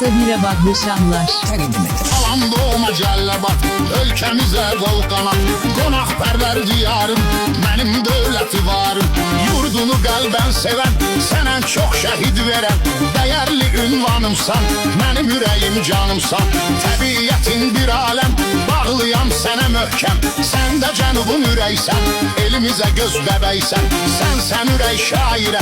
Sabire Bahrışanlar. Təqdim edir. Alan doğma Cəlləbat, ölkəmizə qol qanat, qonaqpərvər diyarım, mənim dövləti varım. Yurdunu qəlbən sevən, sənə çox şəhid verən, dəyərli ünvanımsan, mənim ürəyim canımsan. Təbiyyətin bir aləm, bağlıyam sənə möhkəm, sən də cənubun ürəksən, elimizə göz bəbəysən. Sən ürək şairə,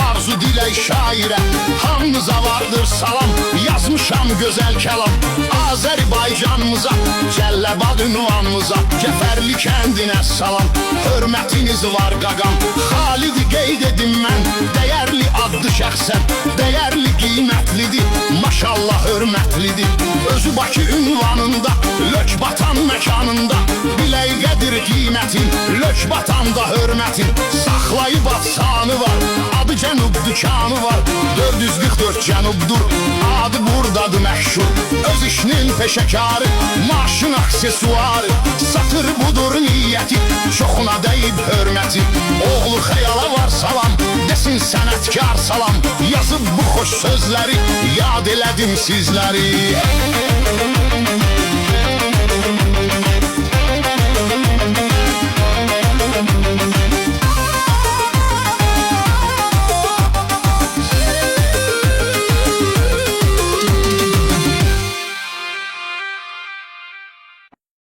arzu dilək şairə, hamınıza vardır salam, yazmışam gözəl kəlam. Azərbaycanımıza, Cəlləbad ünvanımıza, Cəfərli kəndinə salam, hörmətiniz var qaqam. Xalidi qeyd edim mən, dəyərli adlı şəxsən, dəyərli qiymətlidir, maşallah hörmətlidir. Özü Bakı ünvanında, lök batan məkanında, bilək qədir qiymətin, lök batanda hörmətin. Saxlayıb atsanı var, adı cənub dükanı var, 444 cənubdur, adı buradadır məşhur. Öz işinin peşəkarı, maaşın aksesuarı, satır budur niyyəti, çoxuna deyib hörməti. Oğlu xəyala var salam, desin sənətkar salam, yazıb bu xoş sözləri, yad elədim sizləri.